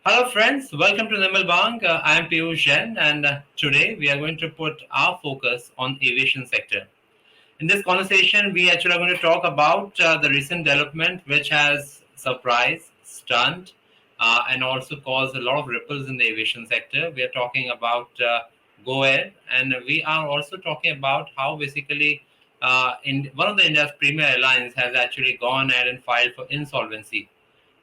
Hello, friends. Welcome to Nirmal. I am Piyush Jain, and today we are going to put our focus on aviation sector. In this conversation, we actually are going to talk about the recent development, which has surprised, stunned, and also caused a lot of ripples in the aviation sector. We are talking about Go Air, and we are also talking about how basically in one of the India's premier airlines has actually gone ahead and filed for insolvency.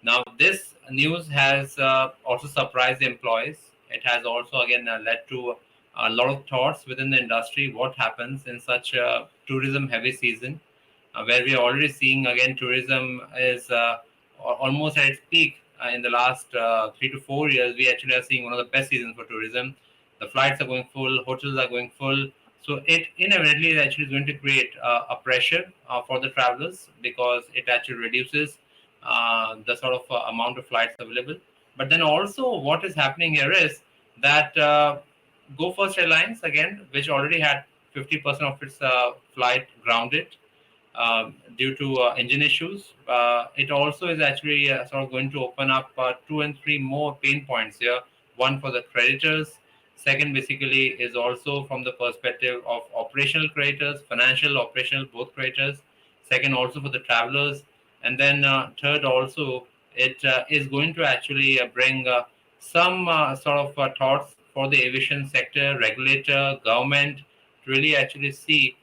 Now, this news has also surprised the employees. It has also, again, led to a lot of thoughts within the industry. What happens in such a tourism heavy season, where we are already seeing, again, tourism is almost at its peak in the last 3 to 4 years. We actually are seeing one of the best seasons for tourism. The flights are going full, hotels are going full. So it inevitably is actually going to create a pressure for the travelers because it actually reduces the sort of amount of flights available. But then also, what is happening here is that Go First Airlines, again, which already had 50% of its flight grounded due to engine issues, it also is actually sort of going to open up two and three more pain points here. One for the creditors. Second, basically, is also from the perspective of operational creditors, financial, operational, both creditors. Second, also for the travelers, and then third, also it is going to actually bring some sort of thoughts for the aviation sector, regulator, government to really actually see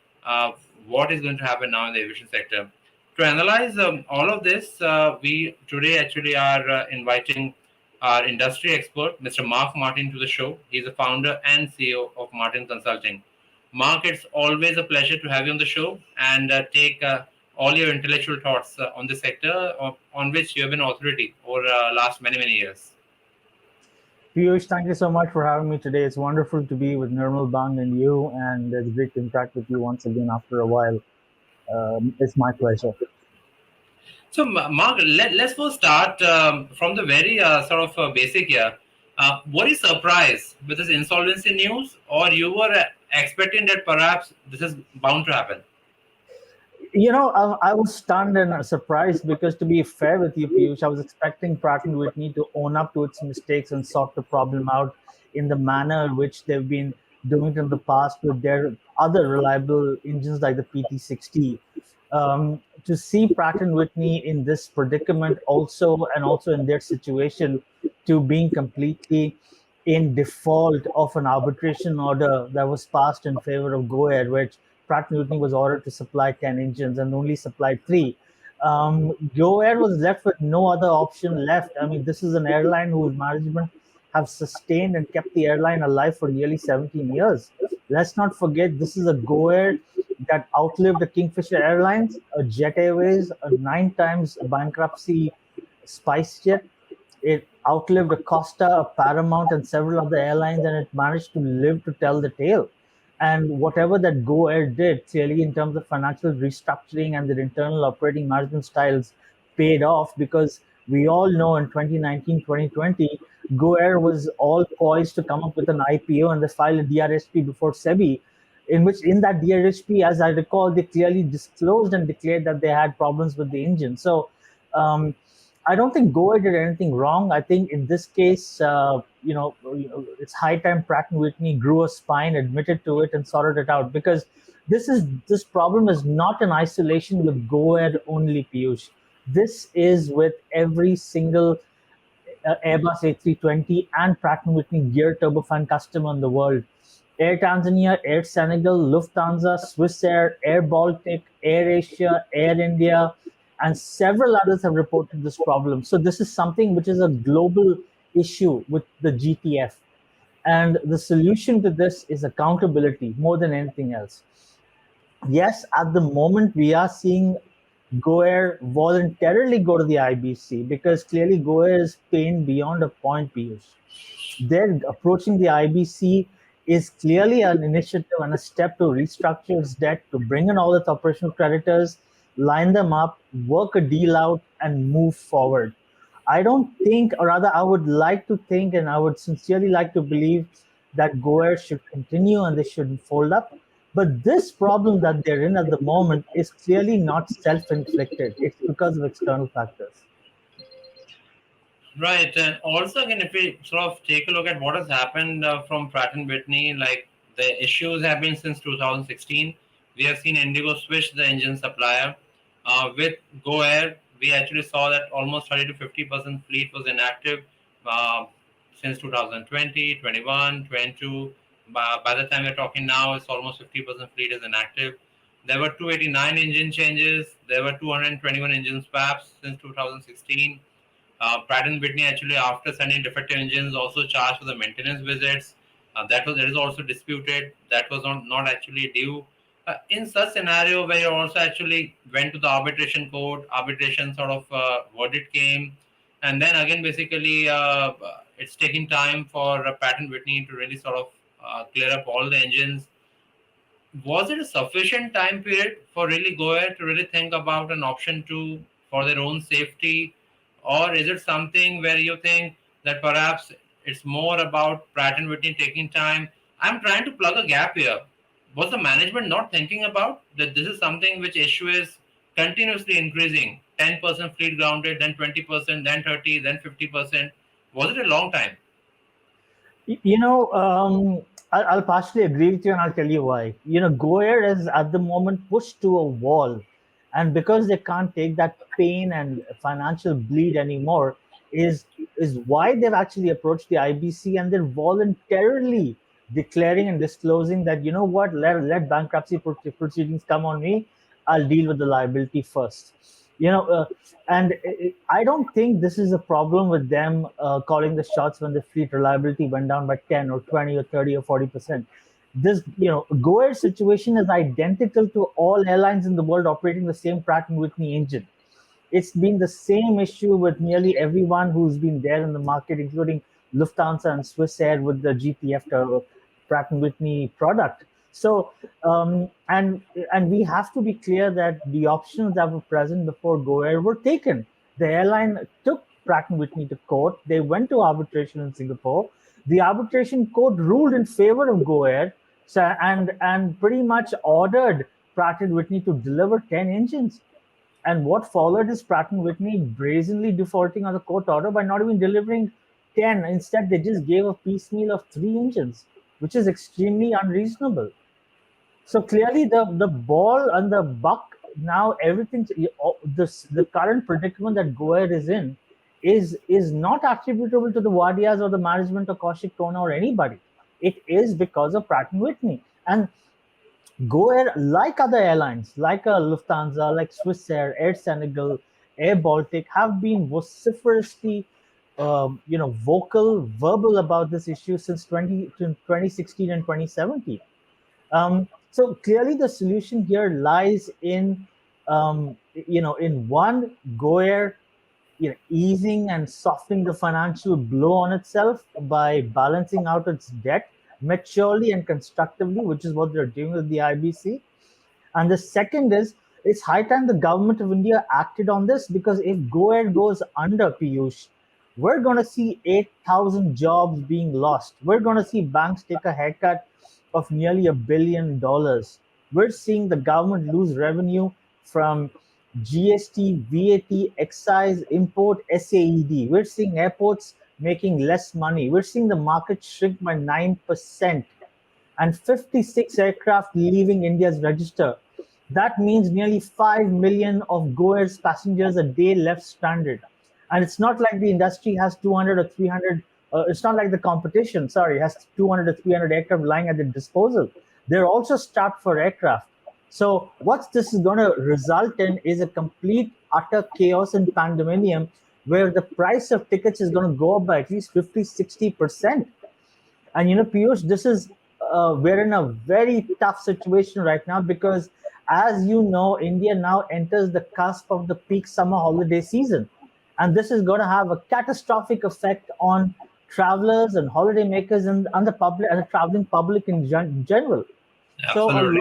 what is going to happen now in the aviation sector. To analyze all of this, we today actually are inviting our industry expert, Mr. Mark Martin, to the show. He's the founder and CEO of Martin Consulting. Mark, it's always a pleasure to have you on the show and take all your intellectual thoughts on the sector on which you have been authority over last many, many years. Piyush, thank you so much for having me today. It's wonderful to be with Nirmal Bang and you, and it's great to interact with you once again after a while. It's my pleasure. So, Mark, let's first start from the very sort of basic here. Were you surprised with this insolvency news, or you were expecting that perhaps this is bound to happen? I was stunned and surprised because, to be fair with you, Piyush, I was expecting Pratt and Whitney to own up to its mistakes and sort the problem out in the manner in which they've been doing it in the past with their other reliable engines like the PT60. To see Pratt and Whitney in this predicament also, and also in their situation, to being completely in default of an arbitration order that was passed in favor of Go Air, which Pratt & Whitney was ordered to supply 10 engines and only supplied three. Go Air was left with no other option left. I mean, this is an airline whose management have sustained and kept the airline alive for nearly 17 years. Let's not forget, this is a Go Air that outlived the Kingfisher Airlines, a Jet Airways, a 9 times bankruptcy SpiceJet. It outlived a Costa, a Paramount, and several other airlines, and it managed to live to tell the tale. And whatever that Go Air did, clearly in terms of financial restructuring and their internal operating management styles, paid off because we all know in 2019, 2020, Go Air was all poised to come up with an IPO and they filed a DRHP before SEBI, in which in that DRHP, as I recall, they clearly disclosed and declared that they had problems with the engine. So I don't think Go Air did anything wrong. I think in this case, it's high time Pratt and Whitney grew a spine, admitted to it, and sorted it out. Because this problem is not in isolation with Go Air only, Piyush. This is with every single Airbus A320 and Pratt and Whitney gear turbofan customer in the world. Air Tanzania, Air Senegal, Lufthansa, Swiss Air, Air Baltic, Air Asia, Air India, and several others have reported this problem. So this is something which is a global issue with the GTF. And the solution to this is accountability more than anything else. Yes, at the moment we are seeing Go Air voluntarily go to the IBC because clearly Go Air is pained beyond a point, Piyush. Their approaching the IBC is clearly an initiative and a step to restructure its debt, to bring in all its operational creditors, line them up, work a deal out, and move forward. I don't think, or rather, I would like to think, and I would sincerely like to believe that Go Air should continue and they shouldn't fold up. But this problem that they're in at the moment is clearly not self inflicted, it's because of external factors. Right, and also again, if we sort of take a look at what has happened from Pratt and Whitney, like the issues have been since 2016. We have seen Indigo switch the engine supplier. With Go Air, we actually saw that almost 30 to 50% fleet was inactive uh, since 2020, 21, 22. By the time we're talking now, it's almost 50% fleet is inactive. There were 289 engine changes. There were 221 engine swaps since 2016. Pratt and Whitney actually, after sending defective engines, also charged for the maintenance visits. That is also disputed. That was not actually due. In such scenario where you also actually went to the arbitration court, arbitration sort of verdict came, and then again basically it's taking time for Pratt and Whitney to really sort of clear up all the engines. Was it a sufficient time period for really Go ahead to really think about an option two for their own safety, or is it something where you think that perhaps it's more about Pratt and Whitney taking time? I'm trying to plug a gap here. Was the management not thinking about that this is something which issue is continuously increasing? 10% fleet grounded, then 20%, then 30, then 50%. Was it a long time? You know, I'll partially agree with you, and I'll tell you why. You know, Goyer is at the moment pushed to a wall, and because they can't take that pain and financial bleed anymore, is is why they've actually approached the IBC, and they're voluntarily declaring and disclosing that, you know what, let bankruptcy proceedings come on me. I'll deal with the liability first. You know, and I don't think this is a problem with them calling the shots when the fleet reliability went down by 10 or 20 or 30 or 40%. This, you know, Go Air situation is identical to all airlines in the world operating the same Pratt and Whitney engine. It's been the same issue with nearly everyone who's been there in the market, including Lufthansa and Swiss Air with the GTF, Pratt and Whitney product. So, and we have to be clear that the options that were present before Go Air were taken. The airline took Pratt and Whitney to court. They went to arbitration in Singapore. The arbitration court ruled in favor of Go Air, so, and pretty much ordered Pratt and Whitney to deliver 10 engines. And what followed is Pratt and Whitney brazenly defaulting on the court order by not even delivering 10. Instead, they just gave a piecemeal of 3 engines, which is extremely unreasonable. So clearly, the ball and the buck now, everything, the current predicament that Goer is in is not attributable to the Wadias or the management or Kaushik Tona or anybody. It is because of Pratt and Whitney. And Go Air, like other airlines, like Lufthansa, like Swiss Air, Air Senegal, Air Baltic, have been vociferously, verbal about this issue since 2016 and 2017. So clearly, the solution here lies in, in one, Go Air, easing and softening the financial blow on itself by balancing out its debt maturely and constructively, which is what they're doing with the IBC. And the second is, it's high time the government of India acted on this, because if Go Air goes under, Piyush, we're going to see 8,000 jobs being lost. We're going to see banks take a haircut of nearly $1 billion. We're seeing the government lose revenue from GST, VAT, excise, import, SAED. We're seeing airports making less money. We're seeing the market shrink by 9% and 56 aircraft leaving India's register. That means nearly 5 million of Go Air's passengers a day left stranded. And it's not like the industry has 200 or 300, it's not like the competition, sorry, has 200 or 300 aircraft lying at their disposal. They're also strapped for aircraft. So, what this is going to result in is a complete, utter chaos and pandemonium where the price of tickets is going to go up by at least 50, 60%. And Piyush, this is we're in a very tough situation right now because, as you know, India now enters the cusp of the peak summer holiday season, and this is going to have a catastrophic effect on travelers and holidaymakers and the public and the traveling public in general. So Absolutely.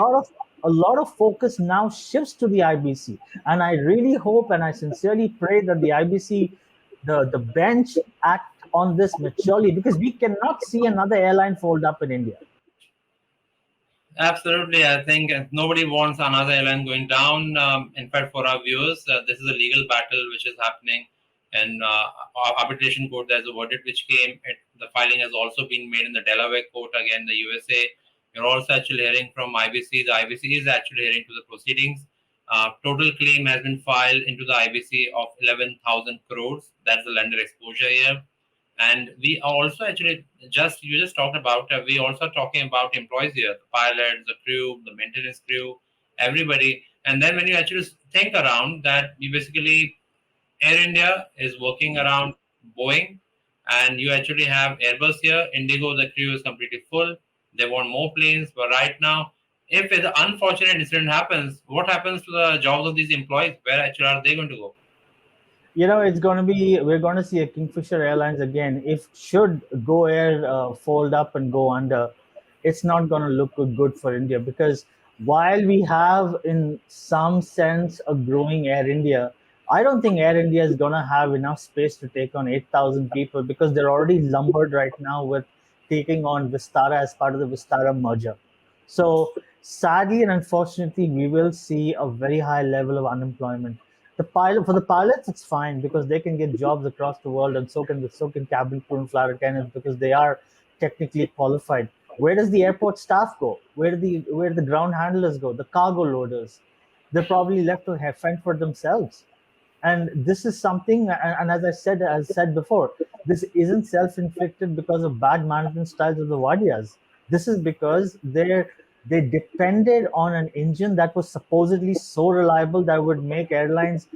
a lot of focus now shifts to the IBC, and I really hope and I sincerely pray that the IBC, the bench, act on this maturely, because we cannot see another airline fold up in India. Absolutely. I think nobody wants another airline going down. In fact, for our viewers, this is a legal battle which is happening. and arbitration court. There's a verdict which came. The filing has also been made in the Delaware court again, the USA. You're also actually hearing from IBC. The IBC is actually hearing to the proceedings. Total claim has been filed into the IBC of 11,000 crores. That's the lender exposure here. And we are also actually just you just talked about. We also talking about employees here, the pilots, the crew, the maintenance crew, everybody. And then when you actually think around that, you basically Air India is working around Boeing, and you actually have Airbus here. Indigo, the crew is completely full. They want more planes, but right now, if an unfortunate incident happens, what happens to the jobs of these employees? Where actually are they going to go? It's going to be, we're going to see a Kingfisher Airlines again. If should Go Air fold up and go under, it's not going to look good for India, because while we have in some sense a growing Air India, I don't think Air India is going to have enough space to take on 8,000 people, because they're already lumbered right now with taking on Vistara as part of the Vistara merger. So sadly and unfortunately, we will see a very high level of unemployment. For the pilots, it's fine because they can get jobs across the world, and so can cabin crew and flight attendants, because they are technically qualified. Where does the airport staff go? Where do the ground handlers go? The cargo loaders? They're probably left to have fend for themselves. And this is something, and as said before, this isn't self-inflicted because of bad management styles of the Wadias. This is because they depended on an engine that was supposedly so reliable that would make airlines,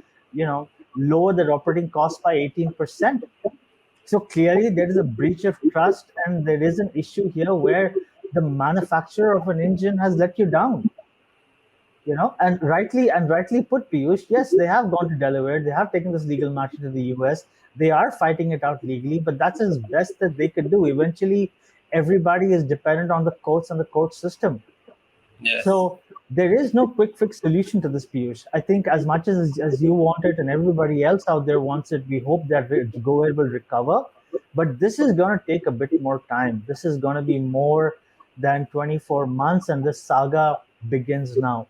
lower their operating costs by 18%. So clearly there is a breach of trust, and there is an issue here where the manufacturer of an engine has let you down. And rightly put, Piyush. Yes, they have gone to Delaware. They have taken this legal matter to the US. They are fighting it out legally, but that's as best that they could do. Eventually, everybody is dependent on the courts and the court system. Yes. So there is no quick fix solution to this, Piyush. I think as much as you want it and everybody else out there wants it, we hope that Goa will recover. But this is going to take a bit more time. This is going to be more than 24 months, and this saga begins now.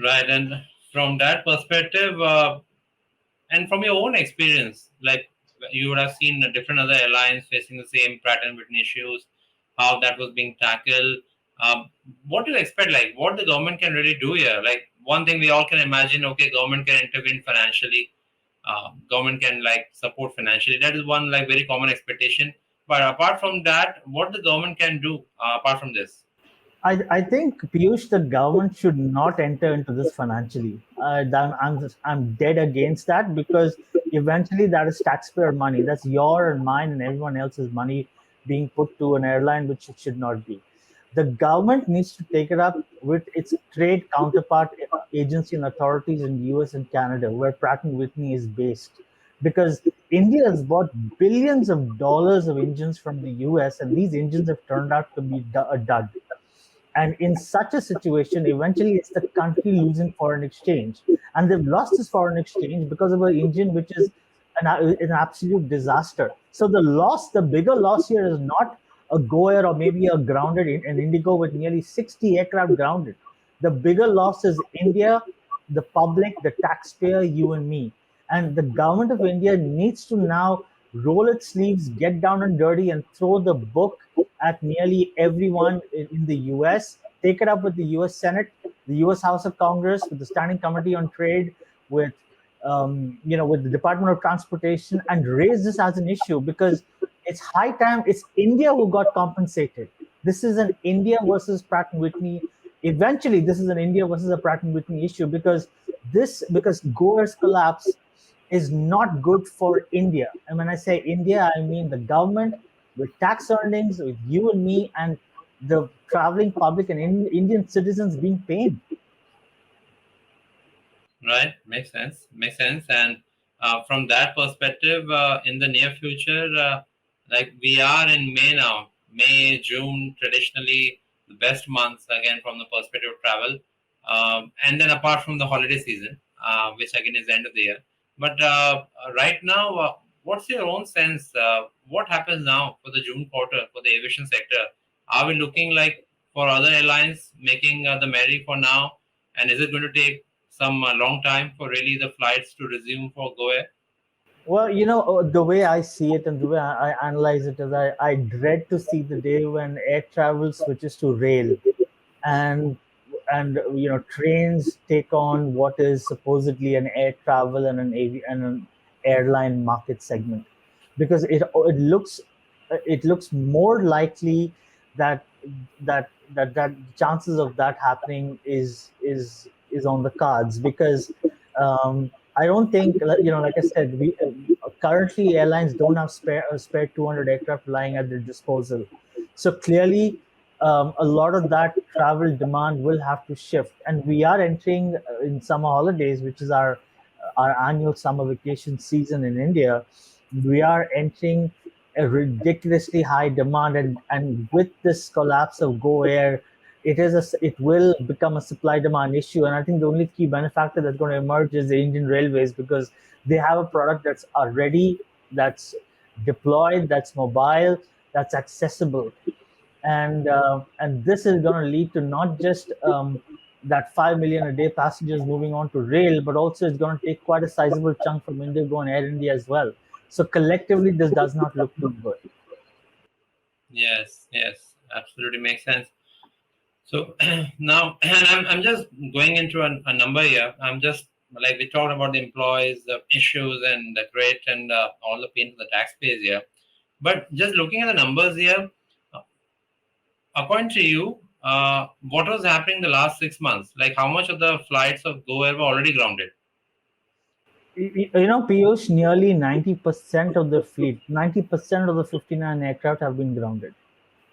Right. And from that perspective, and from your own experience, like you would have seen different other airlines facing the same Pratt and Whitney issues, how that was being tackled. Um, what do you expect? Like, what the government can really do here? Like, one thing we all can imagine, okay, government can intervene financially. Government can like support financially. That is one like very common expectation. But apart from that, what the government can do apart from this? I think, Piyush, the government should not enter into this financially. I'm dead against that, because eventually that is taxpayer money. That's your and mine and everyone else's money being put to an airline, which it should not be. The government needs to take it up with its trade counterpart agency and authorities in US and Canada, where Pratt and Whitney is based, because India has bought billions of dollars of engines from the US, and these engines have turned out to be a dud. And in such a situation, eventually it's the country losing foreign exchange. And they've lost this foreign exchange because of an engine which is an absolute disaster. So the bigger loss here is not a Goer or maybe an Indigo with nearly 60 aircraft grounded. The bigger loss is India, the public, the taxpayer, you and me. And the government of India needs to now roll its sleeves, get down and dirty, and throw the book at nearly everyone in the US. Take it up with the US Senate, the US House of Congress, with the Standing Committee on Trade, with with the Department of Transportation, and raise this as an issue, because it's high time. It's India who got compensated. This is an India versus Pratt and Whitney. Eventually, this is an India versus a Pratt and Whitney issue, because Goer's collapse is not good for India. And when I say India, I mean the government with tax earnings, with you and me, and the traveling public and Indian citizens being paid. Right, makes sense. Makes sense. And from that perspective, in the near future, like we are in May now, May, June, traditionally the best months again from the perspective of travel. And then apart from the holiday season, which again is the end of the year. But right now, what's your own sense? What happens now for the June quarter for the aviation sector? Are we looking like for other airlines making the merry for now? And is it going to take some long time for really the flights to resume for Go Air? Well, the way I see it and the way I analyze it is I dread to see the day when air travel switches to rail, and trains take on what is supposedly an air travel and and an airline market segment, because it looks more likely that that chances of that happening is on the cards, because I don't think, like I said, we currently airlines don't have spare 200 aircraft lying at their disposal. So clearly, a lot of that travel demand will have to shift, and we are entering in summer holidays, which is our annual summer vacation season in India. We are entering a ridiculously high demand, and with this collapse of Go Air, it will become a supply demand issue. And I think the only key benefactor that's going to emerge is the Indian Railways, because they have a product that's already that's deployed, that's mobile, that's accessible, and this is going to lead to not just that 5 million a day passengers moving on to rail, but also it's going to take quite a sizable chunk from Indigo and Air India as well. So collectively, this does not look too good. Yes, yes, absolutely makes sense. So now, and I'm just going into a number here. I'm just like we talked about the employees, the issues, and the great, and all the pain to the taxpayers here. But just looking at the numbers here, uh, according to you, what was happening the last 6 months? Like how much of the flights of Go Air were already grounded? Piyush, nearly 90% of the fleet, 90% of the 59 aircraft have been grounded.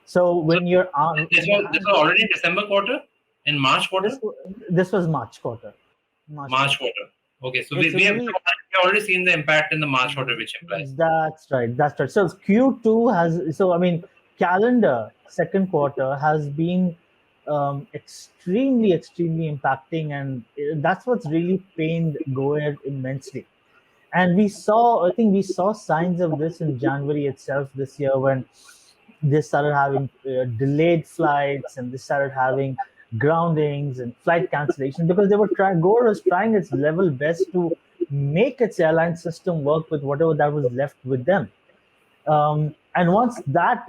So So when you're on, this was already in December quarter, in March quarter, this this was March quarter. March March quarter. quarter. Okay, so we, It's we have only we have already seen the impact in the March quarter, which implies. That's right. That's right. So Q2 has, so I mean, calendar second quarter has been extremely impacting, and that's what's really pained Goer immensely. And I think we saw signs of this in January itself this year, when they started having delayed flights, and they started having groundings and flight cancellations, because they were trying, Gore was trying its level best to make its airline system work with whatever that was left with them. And once that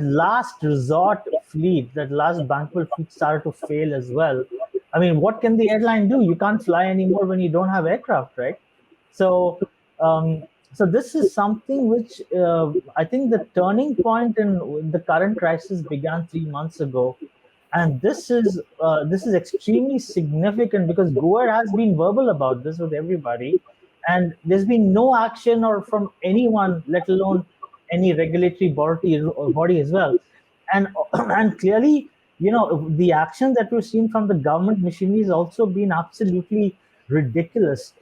last resort fleet, that last banquet fleet started to fail as well, I mean, what can the airline do? You can't fly anymore when you don't have aircraft, right? So, so this is something which I think the turning point in the current crisis began 3 months ago, and this is extremely significant, because Goa has been verbal about this with everybody, and there's been no action or from anyone, let alone any regulatory body as well. And and clearly, the action that we've seen from the government machinery has also been absolutely ridiculous.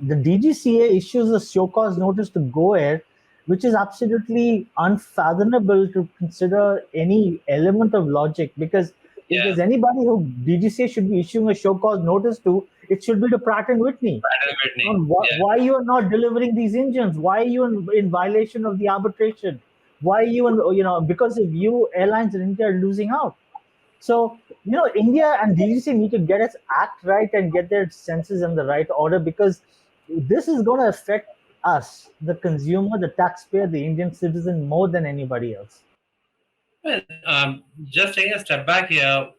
The DGCA issues a show cause notice to Go Air, which is absolutely unfathomable to consider any element of logic. Because if Yeah, there's anybody who DGCA should be issuing a show cause notice to, it should be to Pratt and Whitney. Pratt and Whitney. On Yeah. why you are not delivering these engines? Why are you in violation of the arbitration? Why are you because of you, airlines in India are losing out. So, India and DGC need to get its act right and get their senses in the right order, because this is going to affect us, the consumer, the taxpayer, the Indian citizen, more than anybody else. Well, just taking a step back here,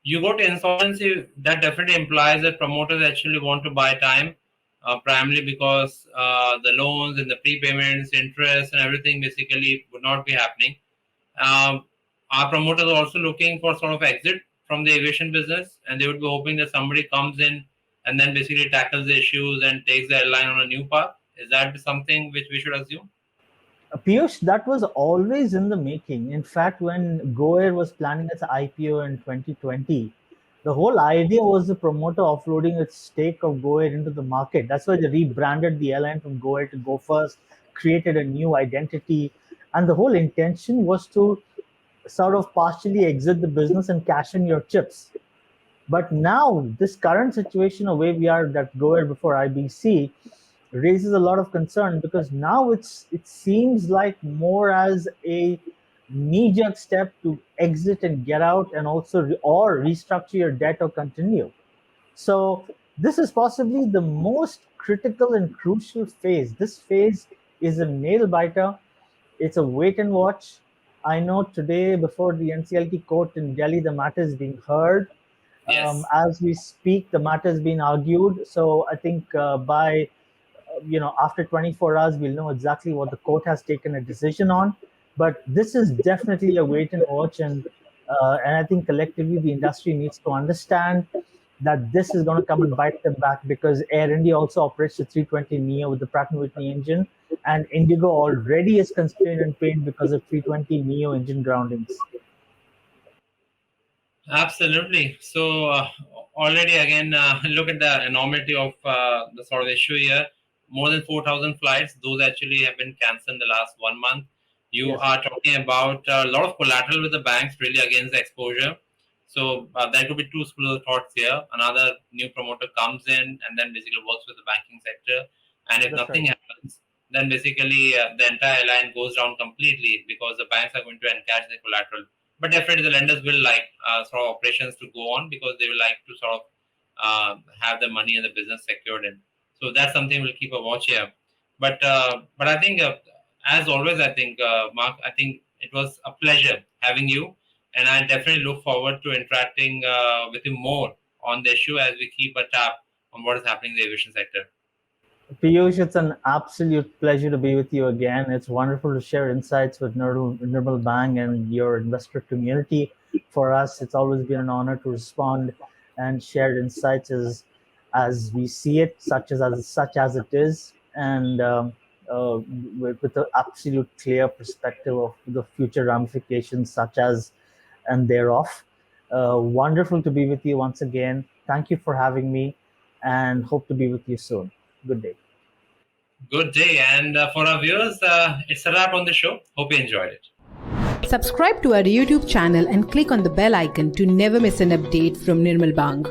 you go to insolvency, that definitely implies that promoters actually want to buy time, primarily because the loans and the prepayments, interest, and everything basically would not be happening. Um, our promoters are also looking for sort of exit from the aviation business, and they would be hoping that somebody comes in and then basically tackles the issues and takes the airline on a new path. Is that something which we should assume? Piyush, that was always in the making. In fact, when Goer was planning its IPO in 2020, the whole idea was the promoter offloading its stake of Goer into the market. That's why they rebranded the airline from Goer to Go First, created a new identity, and the whole intention was to sort of partially exit the business and cash in your chips. But now, this current situation of where we are, that Goer before IBC, raises a lot of concern, because now it seems like more as a knee-jerk step to exit and get out, and also or restructure your debt or continue. So This is possibly the most critical and crucial phase. This phase is a nail biter. It's a wait and watch. I know today, before the NCLT court in Delhi, the matter is being heard. Yes. As we speak, the matter is being argued. So I think by after 24 hours, we'll know exactly what the court has taken a decision on. But this is definitely a wait and watch, and I think collectively the industry needs to understand that this is going to come and bite them back, because Air India also operates the 320 Neo with the Pratt & Whitney engine, and Indigo already is constrained and paid because of 320 Neo engine groundings. Absolutely. So already again, look at the enormity of the sort of issue here. More than 4,000 flights; those actually have been cancelled in the last 1 month. You Yes, are talking about a lot of collateral with the banks, really against the exposure. So there could be two schools of thoughts here. Another new promoter comes in and then basically works with the banking sector, and if that's right. nothing happens, then basically the entire line goes down completely because the banks are going to encash the collateral. But definitely the lenders will like sort of operations to go on because they will like to sort of have the money and the business secured in. So that's something we'll keep a watch here. But I think as always, I think Mark, I think it was a pleasure having you, and I definitely look forward to interacting with you more on the issue as we keep a tab on what is happening in the aviation sector. Piyush, it's an absolute pleasure to be with you again. It's wonderful to share insights with Nirmal Bang and your investor community. For us, it's always been an honor to respond and share insights as we see it, such as it is, and with an absolute clear perspective of the future ramifications, such as and thereof. Wonderful to be with you once again. Thank you for having me, and hope to be with you soon. Good day. Good day, and for our viewers, it's a wrap on the show. Hope you enjoyed it. Subscribe to our YouTube channel and click on the bell icon to never miss an update from Nirmal Bang.